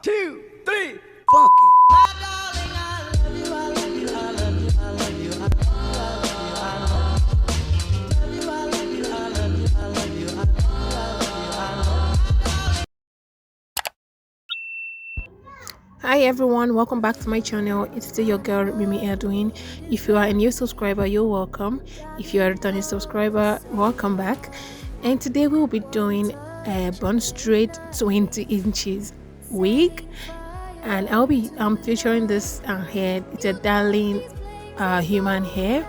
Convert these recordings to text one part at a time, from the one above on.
2, 3, funk Hi everyone, welcome back to my channel. It's still your girl Mimi Edwin. If you are a new subscriber, you're welcome. If you are a returning subscriber, welcome back. And today we will be doing a bun straight 20 inches wig, and I'm featuring this hair. It's a darling human hair.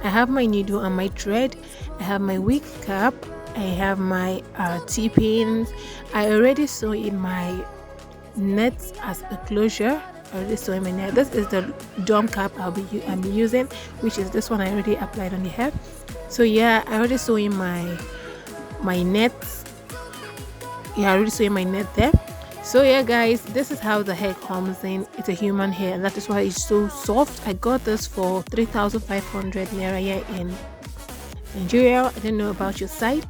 I have my needle and my thread. I have my wig cap. I have my T-pins. I already sew in my net as a closure. I already sewing my net. This is the dome cap I'm using, which is this one I already applied on the hair. So yeah, I already sewing my net. Yeah, I already sewing my net there. So yeah guys, this is how the hair comes in. It's a human hair, and that is why it's so soft. I got this for 3,500 naira here in Nigeria. I don't know about your side.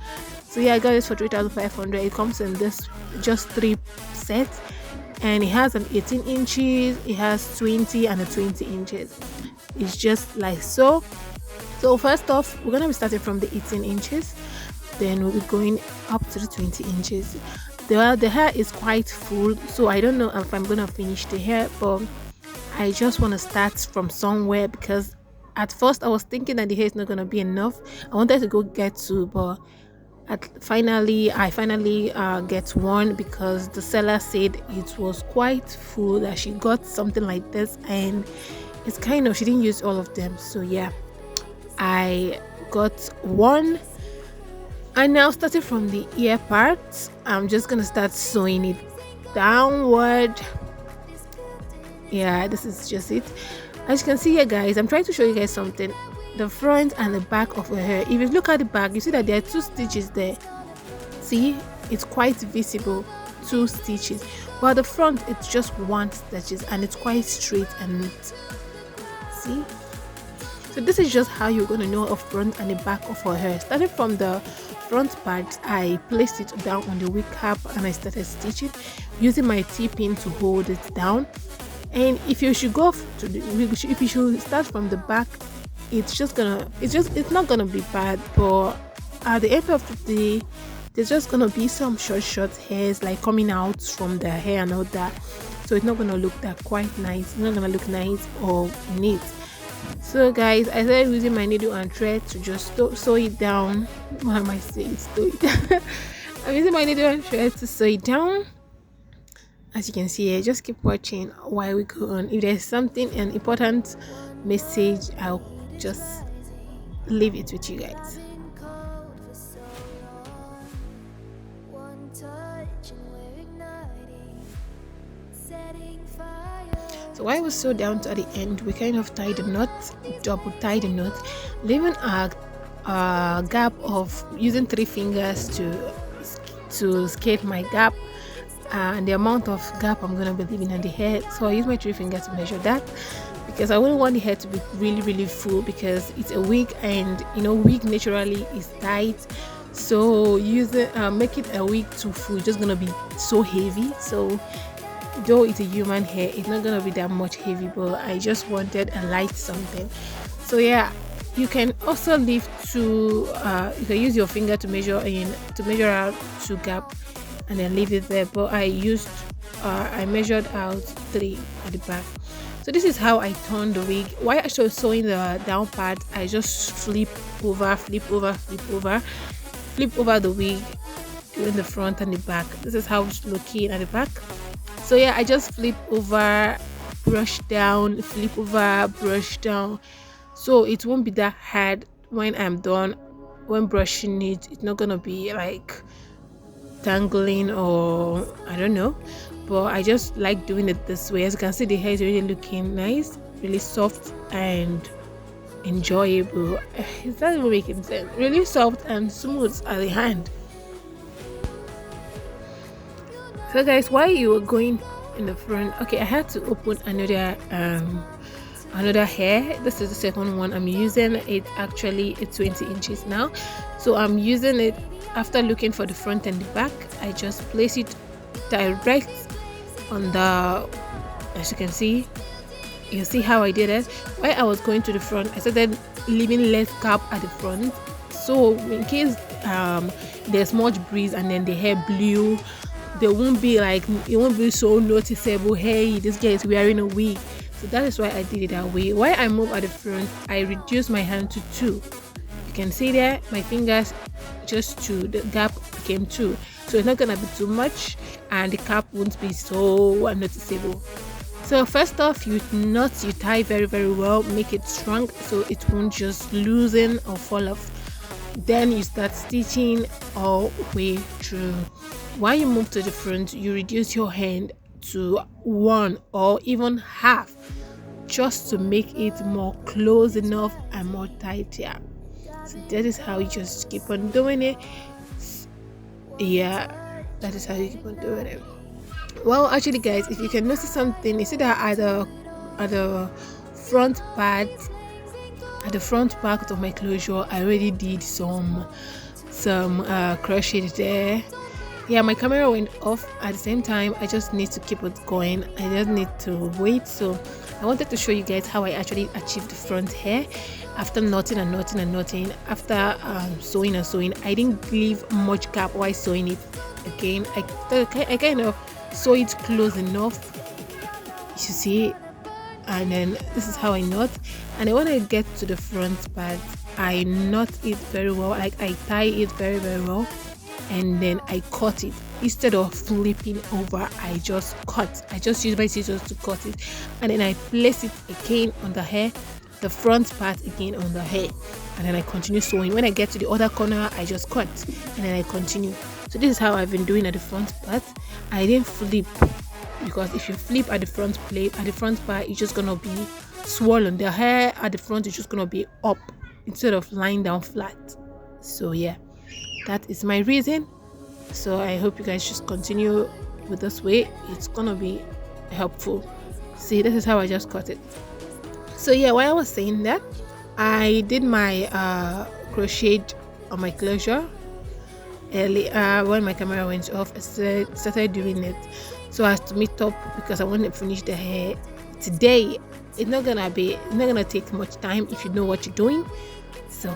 So yeah, I got this for 3,500. It comes in this just 3 sets, and it has an 18 inches, it has 20 and a 20 inches. It's just like so. So first off, we're gonna be starting from the 18 inches, then we'll be going up to the 20 inches. The hair is quite full, so I don't know if I'm gonna finish the hair, but I just want to start from somewhere, because at first I was thinking that the hair is not gonna be enough. I wanted to go get 2, but I finally get 1, because the seller said it was quite full, that she got something like this, and it's kind of, she didn't use all of them. So yeah, I got 1. And now, starting from the ear part, I'm just gonna start sewing it downward. Yeah, this is just it. As you can see here guys, I'm trying to show you guys something. The front and the back of her hair, if you look at the back, you see that there are 2 stitches there. See, it's quite visible, 2 stitches, while the front it's just 1 stitches, and it's quite straight and neat. See, so this is just how you're going to know a front and the back of her hair. Starting from the front part, I placed it down on the wig cap, and I started stitching using my T-pin to hold it down. And if you should go to the wig, if you should start from the back, it's not gonna be bad, but at the end of the day, there's just gonna be some short hairs like coming out from the hair and all that, so it's not gonna look that quite nice. It's not gonna look nice or neat. So guys, I started using my needle and thread to just sew it down. Why am I saying sew it? I'm using my needle and thread to sew it down. As you can see here, just keep watching while we go on. If there's an important message, I'll just leave it with you guys. So while we sew down to the end, we kind of tie the knot, double tie the knot, leaving a gap of using 3 fingers to skate my gap, and the amount of gap I'm gonna be leaving on the hair. So I use my 3 fingers to measure that, because I wouldn't want the hair to be really full, because it's a wig, and you know, wig naturally is tight. So make it a wig too full, it's just gonna be so heavy. So though it's a human hair, it's not gonna be that much heavy, but I just wanted a light something. So yeah, you can also leave 2 you can use your finger to measure out 2 gap, and then leave it there, but I measured out 3 at the back. So this is how I turn the wig. While I was sewing the down part, I just flip over the wig in the front and the back. This is how it's looking at the back. So yeah, I just flip over, brush down, flip over, brush down, so it won't be that hard when I'm done. When brushing it, it's not gonna be like tangling, or I don't know, but I just like doing it this way. As you can see, the hair is really looking nice, really soft and enjoyable. Is that even making sense? Really soft and smooth at the hand. So guys, while you were going in the front, okay, I had to open another hair. This is the second one I'm using. It actually it's 20 inches now, so I'm using it. After looking for the front and the back, I just place it direct on the, as you can see, you see how I did it. While I was going to the front, I started leaving less cap at the front, so in case there's much breeze and then the hair blew, there won't be like, it won't be so noticeable, hey, this guy is wearing a wig. So that is why I did it that way. While I move at the front, I reduced my hand to 2. You can see there my fingers just 2, the gap became 2, so it's not gonna be too much and the cap won't be so unnoticeable. So first off, you tie very well, make it strong so it won't just loosen or fall off. Then you start stitching all the way through. While you move to the front, you reduce your hand to 1 or even half, just to make it more close enough and more tighter. So that is how you just keep on doing it. Yeah, that is how you keep on doing it. Well, actually guys, if you can notice something, you see that at the front part, at the front part of my closure, I already did some crochet there. Yeah, my camera went off at the same time. I just need to keep it going. I just need to wait. So I wanted to show you guys how I actually achieved the front hair after knotting and knotting and knotting. After sewing and sewing, I didn't leave much gap while sewing it again. I kind of sew it close enough, you see, and then this is how I knot. And then when I get to the front part, I knot it very well, like I tie it very well, and then I cut it. Instead of flipping over, I just use my scissors to cut it, and then I place it again on the hair, the front part again on the hair, and then I continue sewing. When I get to the other corner, I just cut and then I continue. So this is how I've been doing at the front part. I didn't flip, because if you flip at the front plate, at the front part, it's just gonna be swollen. The hair at the front is just gonna be up instead of lying down flat. So yeah, that is my reason. So I hope you guys just continue with this way. It's gonna be helpful. See, this is how I just cut it. So yeah, while I was saying that, I did my crochet on my closure early. When my camera went off, I started doing it so as to meet up, because I want to finish the hair today. It's not gonna take much time if you know what you're doing. So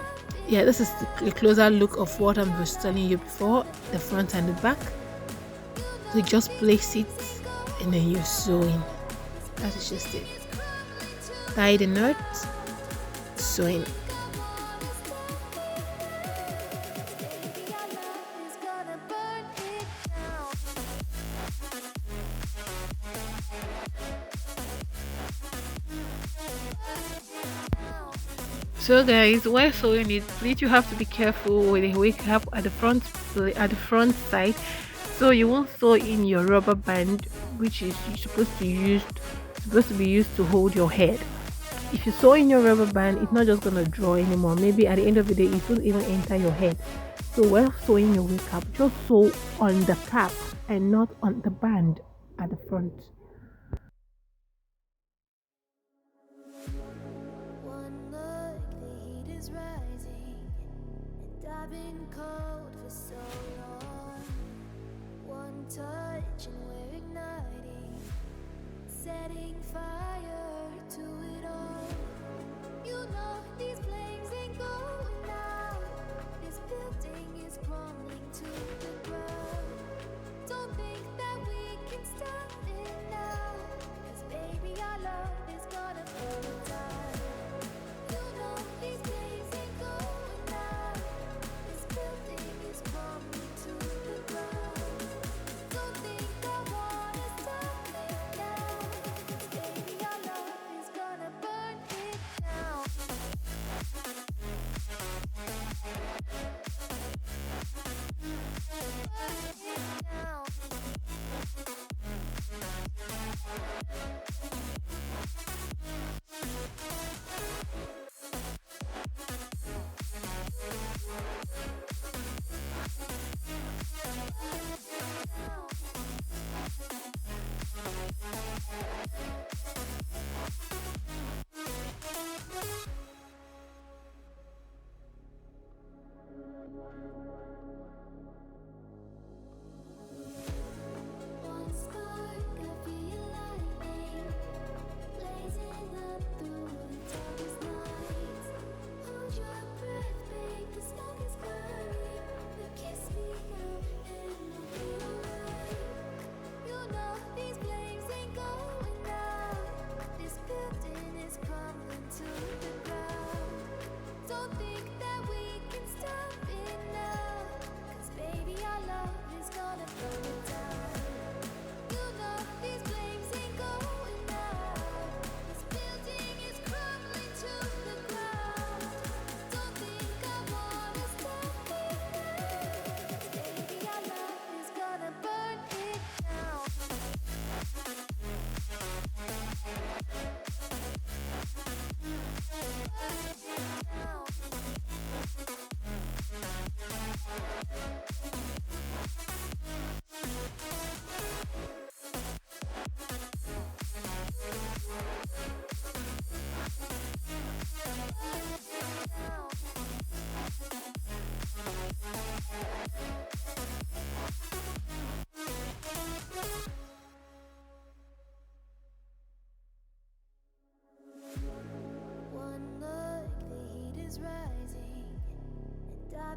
yeah, this is a closer look of what I was telling you before, the front and the back. So just place it and then you're sewing. That is just it. Tie the knot, sewing. So guys, while sewing it, please, you have to be careful with the wig cap at the front side, so you won't sew in your rubber band, which is supposed to be used to hold your head. If you sew in your rubber band, it's not just gonna draw anymore. Maybe at the end of the day, it won't even enter your head. So while sewing your wig cap, just sew on the cap and not on the band at the front. I've been cold for so long. One touch and we're igniting, setting fire to it all. You know these flames ain't going out. This building is crumbling to the ground. Don't think that we can stop it now, 'cause baby, our love is gonna burn down. You know these flames ain't going out. This building is crumbling to the ground. Don't think I wanna stop it now, 'cause baby, our love is gonna burn it down. Burn it down.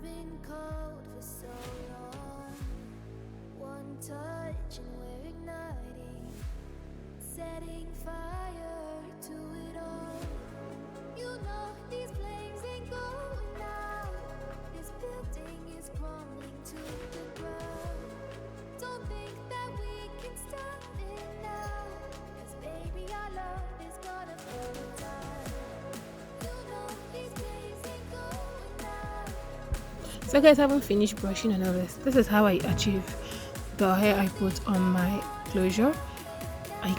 been cold for so long. One touch and we're igniting, setting fire to it all. You know these flames ain't going out. This building is crumbling to the ground. Don't think that we can stop it now, 'cause baby our love is gonna burn down. You know these flames ain't going out. So guys, I haven't finished brushing and all this. This is how I achieve the hair I put on my closure. I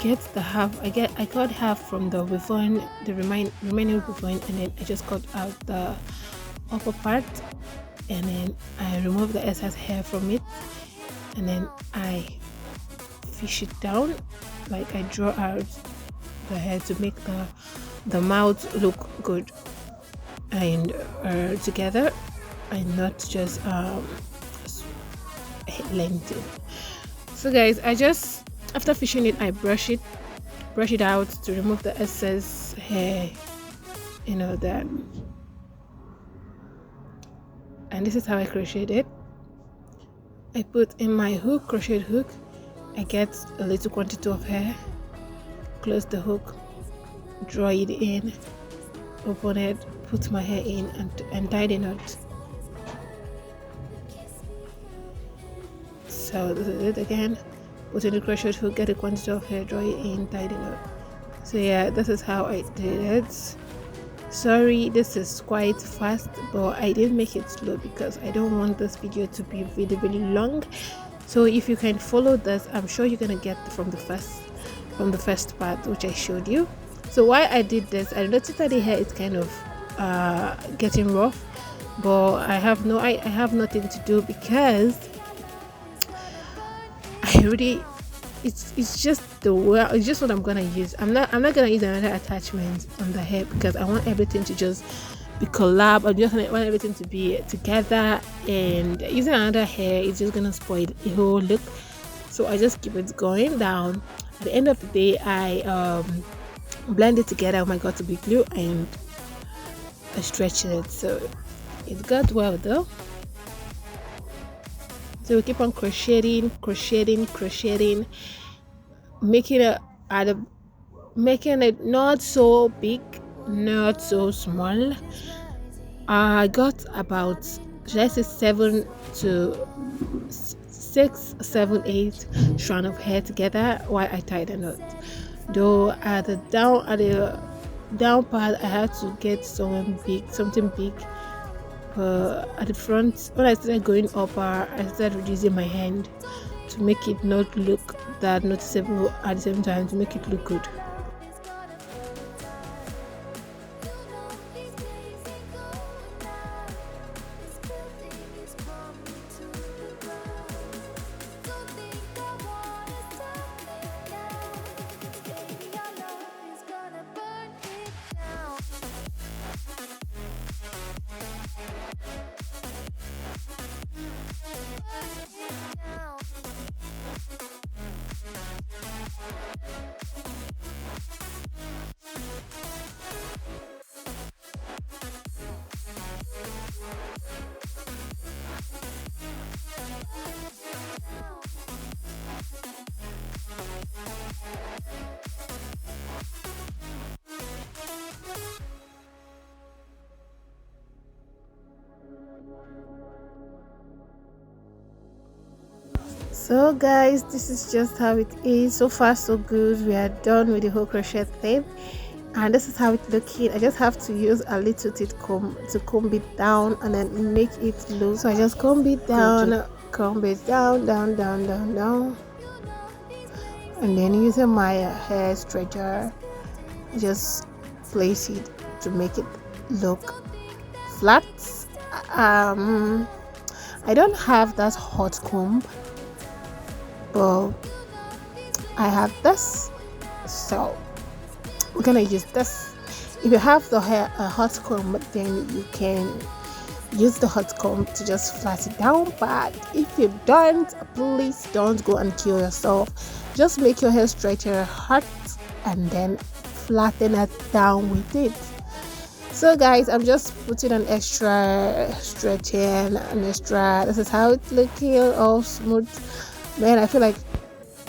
cut half from the ribbon, the remaining ribbon, and then I just cut out the upper part, and then I remove the excess hair from it, and then I fish it down, like I draw out the hair to make the mouth look good and together, and not just lengthen. So guys, I just, after fishing it, I brush it out to remove the excess hair, you know, that. And this is how I crocheted it. I put in my hook, crochet hook, I get a little quantity of hair, close the hook, draw it in, open it, put my hair in, and tie the knot. So this is it again. Put in the crochet hook, get a quantity of hair, draw it in, tie the knot. So yeah, this is how I did it. Sorry, this is quite fast, but I didn't make it slow because I don't want this video to be really, really long. So if you can follow this, I'm sure you're gonna get from the first part which I showed you. So why I did this, I noticed that the hair is kind of getting rough, but I have nothing to do because it's just the way, it's just what I'm gonna use. I'm not gonna use another attachment on the hair because I want everything to just be collab. I just want everything to be together, and using another hair is just gonna spoil the whole look. So I just keep it going down. At the end of the day, I blend it together with my got to be glue, and I stretch it, so it got well though. So we keep on crocheting, making it not so big, not so small. I got about, should I say, 7 to 6, 7, 8 strand of hair together while I tied the knot. Though at the down part, I had to get something big. At the front, when I started going up, I started reducing my hand to make it not look that noticeable, at the same time to make it look good. So guys, this is just how it is. So far so good. We are done with the whole crochet thing, and this is how it's looking. I just have to use a little teeth comb to comb it down and then make it loose. So I just comb it down, down, and then using my hair stretcher, just place it to make it look flat. I don't have that hot comb, but I have this, so we're gonna use this. If you have the hair a hot comb, then you can use the hot comb to just flat it down. But if you don't, please don't go and kill yourself. Just make your hair stretcher hot and then flatten it down with it. So guys, I'm just putting an extra stretching, an extra. This is how it's looking, all smooth. Man, I feel like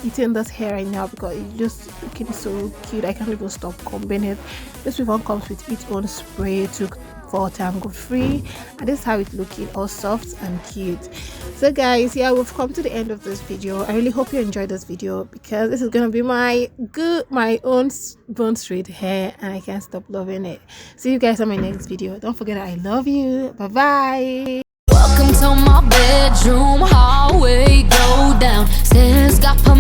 eating this hair right now because it's just looking so cute. I can't even stop combing it. This one comes with its own spray to for tangle free, and this is how it's looking, all soft and cute. So guys, yeah, we've come to the end of this video. I really hope you enjoyed this video because this is gonna be my own bone straight hair, and I can't stop loving it. See you guys on my next video. Don't forget that I love you. Bye bye. Welcome to my bedroom hallway. Go down, stairs got permission.